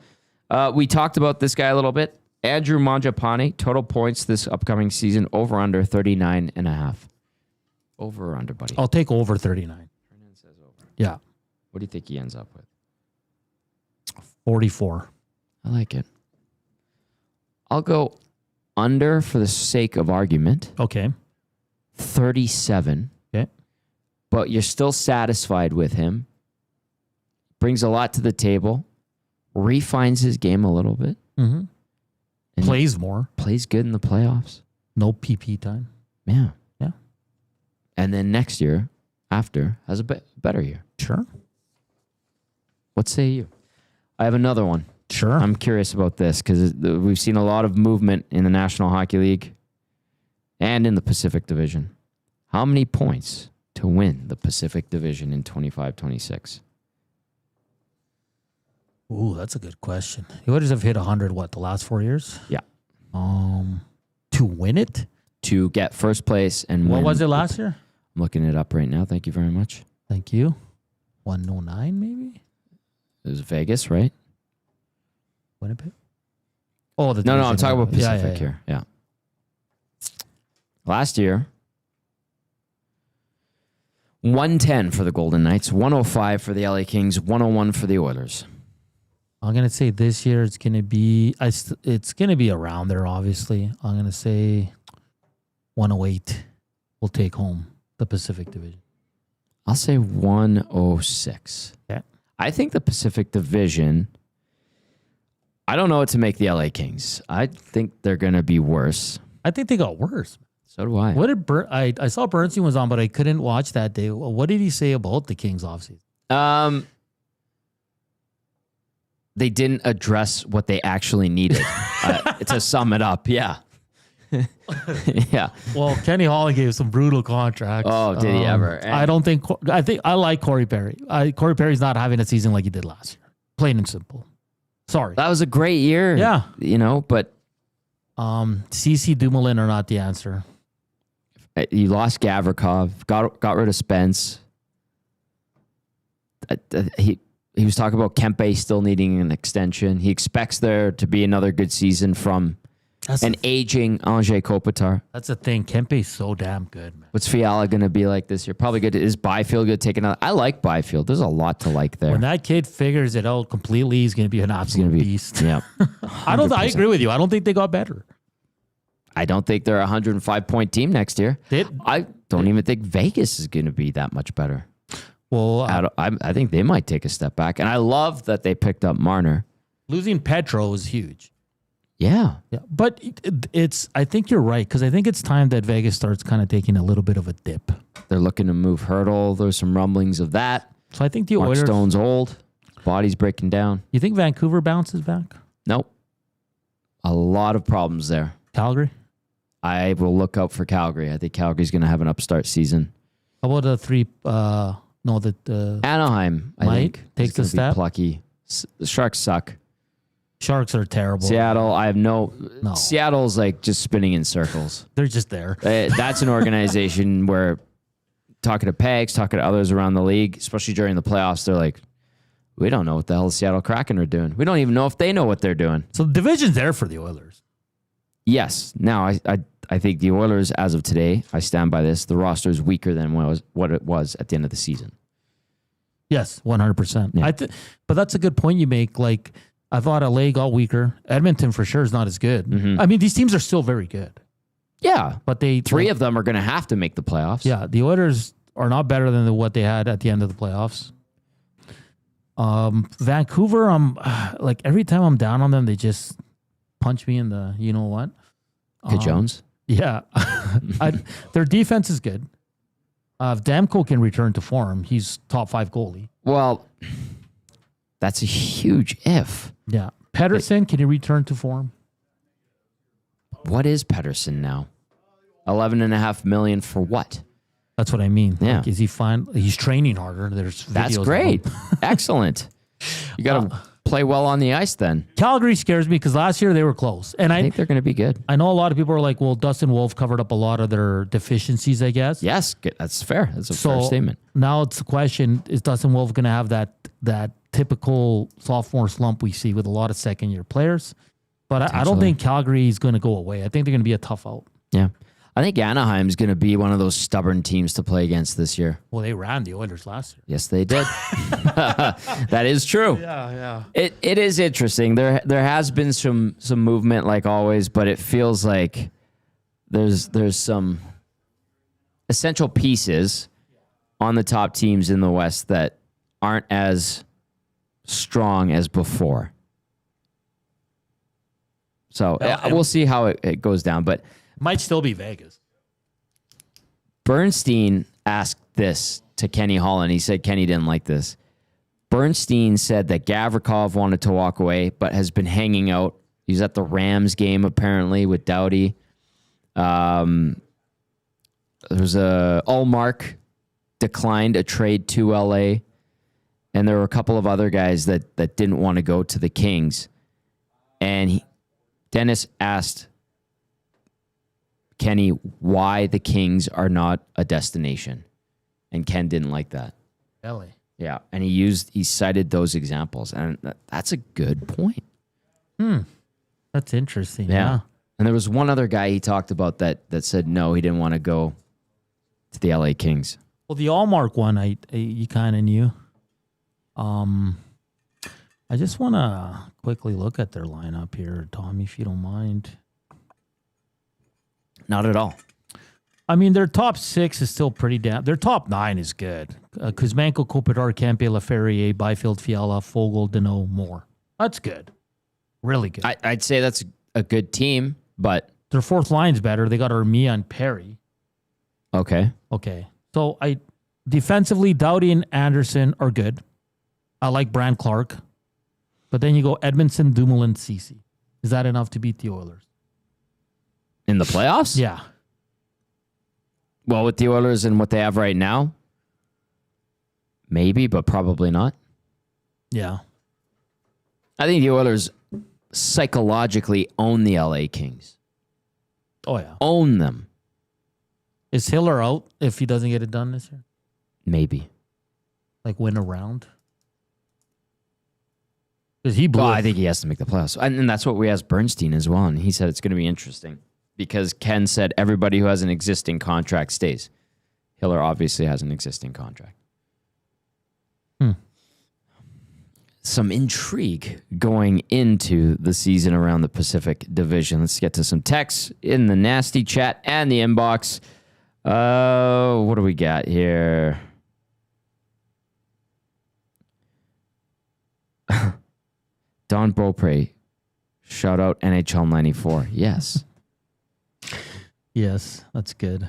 We talked about this guy a little bit. Andrew Mangiapane, total points this upcoming season, over under 39.5. Over or under, buddy? I'll take over 39. Hernan says over. Yeah. What do you think he ends up with? 44. I like it. I'll go under for the sake of argument. Okay. 37. Okay. But you're still satisfied with him. Brings a lot to the table. Refines his game a little bit. Mm-hmm. Plays more. Plays good in the playoffs. No PP time. Yeah. Yeah. And then next year, after, has a better year. Sure. What say you? I have another one. Sure. I'm curious about this because we've seen a lot of movement in the National Hockey League and in the Pacific Division. How many points to win the Pacific Division in 25-26? Ooh, that's a good question. The Oilers have hit 100, the last 4 years? Yeah. To win it? To get first place and win. What was it last year? I'm looking it up right now. Thank you very much. Thank you. 109, maybe? It was Vegas, right? Winnipeg? Oh, No, I'm talking about Pacific here. Yeah. Last year, 110 for the Golden Knights, 105 for the LA Kings, 101 for the Oilers. I'm gonna say this year it's gonna be around there. Obviously, I'm gonna say 108 will take home the Pacific Division. I'll say 106. Yeah. I think the Pacific Division. I don't know what to make the LA Kings. I think they're going to be worse. I think they got worse. So do I. What did I saw Bernstein was on, but I couldn't watch that day. What did he say about the Kings offseason? They didn't address what they actually needed. To sum it up, yeah. Yeah. Well, Kenny Holland gave some brutal contracts. Oh, did he ever? I think I like Corey Perry. Corey Perry's not having a season like he did last year. Plain and simple. Sorry. That was a great year. Yeah. But CC Dumoulin are not the answer. You lost Gavrikov, got rid of Spence. He was talking about Kempe still needing an extension. He expects there to be another good season from an aging Anze Kopitar. That's the thing. Kempe's so damn good, man. What's Fiala going to be like this year? Probably good. Is Byfield going to take another? I like Byfield. There's a lot to like there. When that kid figures it out completely, he's going to be an absolute beast. Yeah. I agree with you. I don't think they got better. I don't think they're a 105-point team next year. I don't even think Vegas is going to be that much better. Well, I think they might take a step back. And I love that they picked up Marner. Losing Petro is huge. Yeah. But I think you're right, because I think it's time that Vegas starts kind of taking a little bit of a dip. They're looking to move Hurdle. There's some rumblings of that. So I think the Mark Oilers... Stone's old. Body's breaking down. You think Vancouver bounces back? Nope. A lot of problems there. Calgary? I will look out for Calgary. I think Calgary's going to have an upstart season. How about the three... Anaheim, I think. Take the step. Plucky. The Sharks suck. Sharks are terrible. Seattle, I have no. Seattle's like just spinning in circles. They're just there. That's an organization where talking to Pegs, talking to others around the league, especially during the playoffs, they're like, we don't know what the hell the Seattle Kraken are doing. We don't even know if they know what they're doing. So the division's there for the Oilers. Yes. Now, I think the Oilers, as of today, I stand by this, the roster is weaker than what it was at the end of the season. Yes, 100%. Yeah. But that's a good point you make. Like, I thought LA got weaker. Edmonton for sure is not as good. Mm-hmm. I mean, these teams are still very good. Yeah. But three of them are going to have to make the playoffs. Yeah, the Oilers are not better than what they had at the end of the playoffs. Vancouver, like every time I'm down on them, they just punch me in the, you know what? Jones? Yeah. Their defense is good. If Damko can return to form, he's top 5 goalie. Well, that's a huge if. Yeah. Pedersen, can he return to form? What is Pedersen now? $11.5 million for what? That's what I mean. Yeah. Like, is he fine? He's training harder. There's videos. That's great. Excellent. You got to play well on the ice then. Calgary scares me because last year they were close. And I think they're going to be good. I know a lot of people are like, well, Dustin Wolf covered up a lot of their deficiencies, I guess. Yes, that's fair. That's a fair statement. Now it's the question, is Dustin Wolf going to have that typical sophomore slump we see with a lot of second-year players? But I don't think Calgary is going to go away. I think they're going to be a tough out. Yeah. I think Anaheim's going to be one of those stubborn teams to play against this year. Well, they ran the Oilers last year. Yes, they did. That is true. Yeah. It is interesting. There has been some movement like always, but it feels like there's some essential pieces on the top teams in the West that aren't as strong as before. So we'll see how it goes down, but might still be Vegas. Bernstein asked this to Kenny Holland. He said Kenny didn't like this. Bernstein said that Gavrikov wanted to walk away, but has been hanging out. He's at the Rams game apparently with Doughty. There's Ullmark declined a trade to LA, and there were a couple of other guys that didn't want to go to the Kings. And Dennis asked Kenny why the Kings are not a destination, and Ken didn't like that. Really? Yeah, and he cited those examples, and that's a good point. That's interesting. Yeah. And there was one other guy he talked about that said no, he didn't want to go to the LA Kings. Well, the Allmark one, you kind of knew. I just want to quickly look at their lineup here, Tommy, if you don't mind. Not at all. I mean, their top 6 is still pretty damn. Their top 9 is good. Kuzmenko, Kopitar, Kempe, Laferriere, Byfield, Fiala, Fogle, Deneau, Moore. That's good. Really good. I'd say that's a good team, but Their fourth line's better. They got Armia and Perry. okay. Okay. So defensively, Doughty and Anderson are good. I like Brand Clark. But then you go Edmondson, Dumoulin, Ceci. Is that enough to beat the Oilers? In the playoffs? Yeah. Well, with the Oilers and what they have right now, maybe, but probably not. Yeah. I think the Oilers psychologically own the LA Kings. Oh, yeah. Own them. Is Hiller out if he doesn't get it done this year? Maybe. Like win a round? Because he blew Well, it. I think he has to make the playoffs. And that's what we asked Bernstein as well. And he said it's going to be interesting because Ken said everybody who has an existing contract stays. Hiller obviously has an existing contract. Some intrigue going into the season around the Pacific Division. Let's get to some texts in the nasty chat and the inbox. What do we got here? Don Beaupre, shout out NHL 94. Yes. Yes, that's good.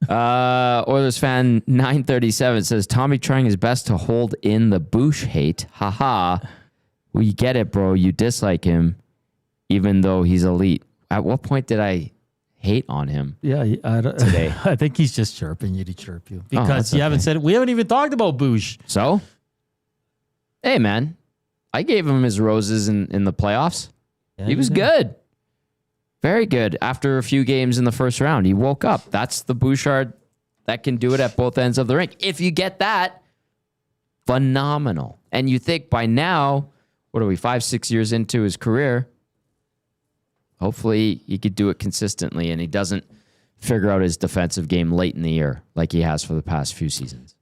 Oilers fan 937 says Tommy trying his best to hold in the Bouch hate. Haha. We get it, bro. You dislike him, even though he's elite. At what point did I hate on him? Yeah, today. I think he's just chirping you to chirp you because that's you haven't okay. said it. We haven't even talked about Bouch. So, hey, man, I gave him his roses in the playoffs. Yeah, He was did. good. Very good. After a few games in the first round, he woke up. That's the Bouchard that can do it at both ends of the rink. If you get that, phenomenal. And you think by now, what are we, 5-6 years into his career, hopefully he could do it consistently and he doesn't figure out his defensive game late in the year like he has for the past few seasons.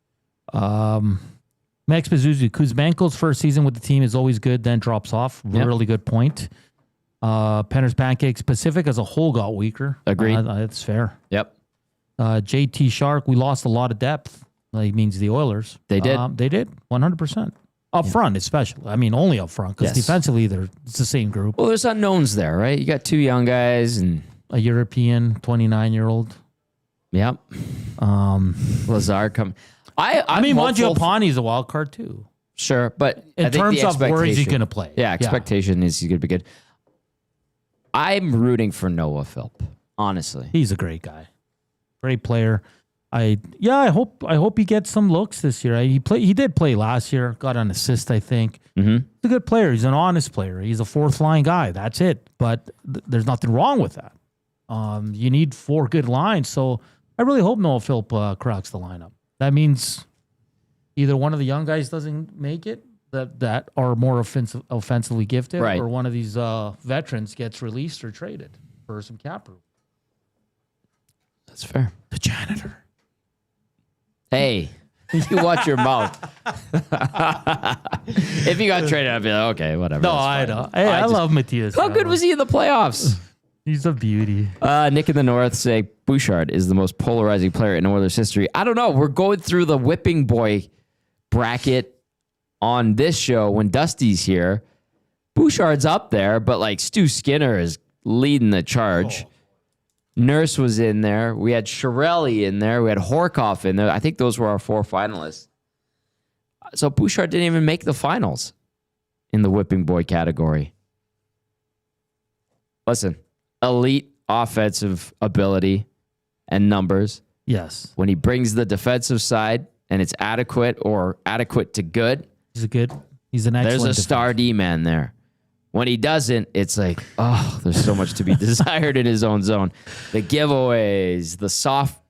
Max Pazuzu, Kuzmenko's first season with the team is always good, then drops off. Yep. Really good point. Penner's Pancakes, Pacific as a whole got weaker. Agreed. That's fair. Yep. JT Shark, we lost a lot of depth. Like means the Oilers. They did. They did, 100%. Up front, especially. I mean, only up front because Yes. defensively, it's the same group. Well, there's unknowns there, right? You got two young guys and... A European 29-year-old. Yep. Lazard come. I mean, hopeful- Mangiapane is a wild card too. Sure, but In I think terms the of where is he expectation- going to play? Yeah, expectation is he's going to be good. I'm rooting for Noah Philp, honestly. He's a great guy, great player. I hope he gets some looks this year. He did play last year, got an assist, I think. Mm-hmm. He's a good player. He's an honest player. He's a fourth line guy. That's it. But there's nothing wrong with that. You need 4 good lines. So I really hope Noah Philp cracks the lineup. That means either one of the young guys doesn't make it that are more offensively gifted, Right. or one of these veterans gets released or traded for some cap room. That's fair. The janitor. Hey, you watch your mouth. If he got traded, I'd be like, okay, whatever. No, that's I fine. know. Hey, I love Matias. How good was he in the playoffs? He's a beauty. Nick in the North say Bouchard is the most polarizing player in Oilers history. I don't know. We're going through the whipping boy bracket on this show when Dusty's here. Bouchard's up there, but like Stu Skinner is leading the charge. Nurse was in there. We had Chiarelli in there. We had Horkoff in there. I think those were our 4 finalists. So Bouchard didn't even make the finals in the whipping boy category. Listen, elite offensive ability and numbers. Yes. When he brings the defensive side and it's adequate or adequate to good, He's an excellent there's a star D-man there. When he doesn't, it's like, oh, there's so much to be desired in his own zone. The giveaways, the soft,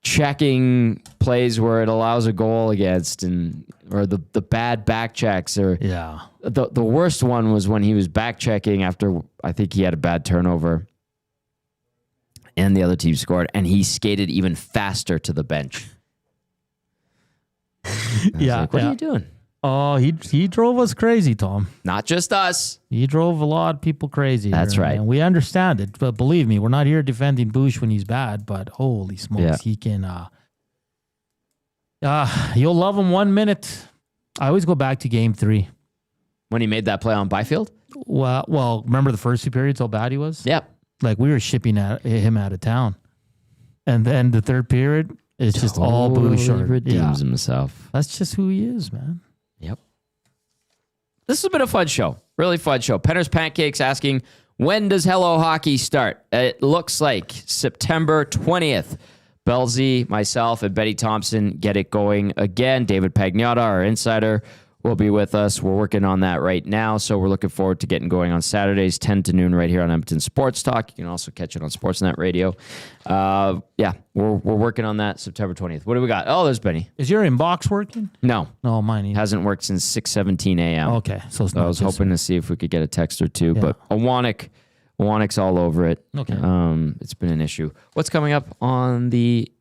non-checking plays where it allows a goal against, or the bad back checks. Or Yeah. the worst one was when he was back checking after I think he had a bad turnover and the other team scored, and he skated even faster to the bench. Yeah. Like, what are you doing? Oh, he drove us crazy, Tom. Not just us. He drove a lot of people crazy. That's here, right. And we understand it. But believe me, we're not here defending Bouch when he's bad, but holy smokes, Yeah. he can you'll love him 1 minute. I always go back to game 3. When he made that play on Byfield? Well, remember the first 2 periods, how bad he was? Yep. Like, we were shipping him out of town. And then the third period, it's just all Bouchard. Redeems himself. That's just who he is, man. Yep. This has been a fun show. Really fun show. Penner's Pancakes asking, when does Hello Hockey start? It looks like September 20th. Belzy, myself, and Betty Thompson get it going again. David Pagnotta, our insider, will be with us. We're working on that right now, so we're looking forward to getting going on Saturdays, 10 to noon, right here on Edmonton Sports Talk. You can also catch it on Sportsnet Radio. We're working on that September 20th. What do we got? Oh, there's Benny. Is your inbox working? No. No, mine either. Hasn't worked since 6:17 a.m. Okay. So I was hoping to see if we could get a text or two, but Awanik's all over it. Okay. It's been an issue. What's coming up on the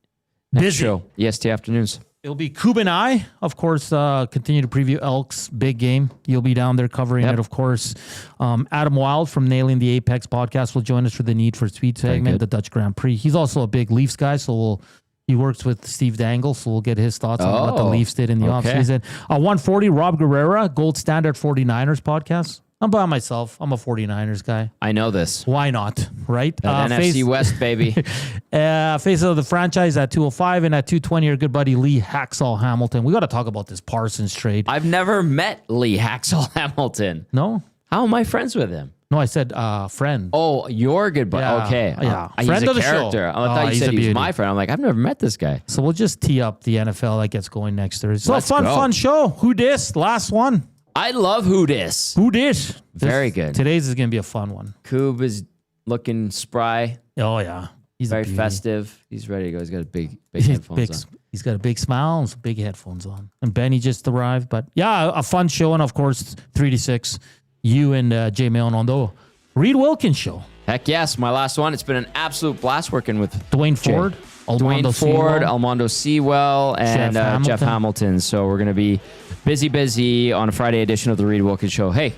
next show? EST Afternoons. It'll be Kub and I, of course, continue to preview Elks' big game. You'll be down there covering it, of course. Adam Wilde from Nailing the Apex podcast will join us for the Need for Speed segment, the Dutch Grand Prix. He's also a big Leafs guy, so he works with Steve Dangle, so we'll get his thoughts on what the Leafs did in the offseason. 140, Rob Guerrera, Gold Standard 49ers podcast. I'm by myself. I'm a 49ers guy. I know this. Why not, right? NFC West, baby. Face of the franchise at 205 and at 220, our good buddy Lee Hacksaw Hamilton. We got to talk about this Parsons trade. I've never met Lee Hacksaw Hamilton. No? How am I friends with him? No, I said friend. Oh, your good buddy. Yeah, okay. Yeah. He's Friend a of the character. show. I thought you said he was my friend. I'm like, I've never met this guy. So we'll just tee up the NFL that gets going next Thursday. So Let's fun go. show. Who dis? Last one. I love Who Dis. Who dis? Very good. Today's is going to be a fun one. Koob is looking spry. Oh, yeah. He's very festive. He's ready to go. He's got a big headphones on. He's got a big smile and some big headphones on. And Benny just arrived. But yeah, a fun show. And of course, 3 to 6, you and Jay Meonondo. Reed Wilkins show. Heck yes. My last one. It's been an absolute blast working with Dwayne Ford. Almondo Sewell, and Jeff Hamilton. So we're going to be busy on a Friday edition of the Reed Wilkins Show. Hey,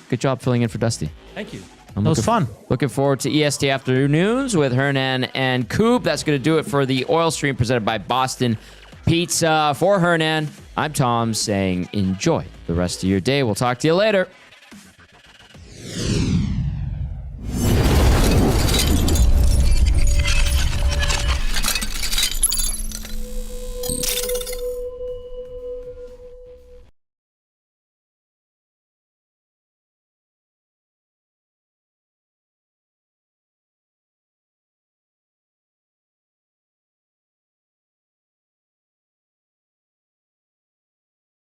good job filling in for Dusty. Thank you. That was fun. Looking forward to EST Afternoons with Hernan and Coop. That's going to do it for the Oil Stream presented by Boston Pizza. For Hernan, I'm Tom saying enjoy the rest of your day. We'll talk to you later.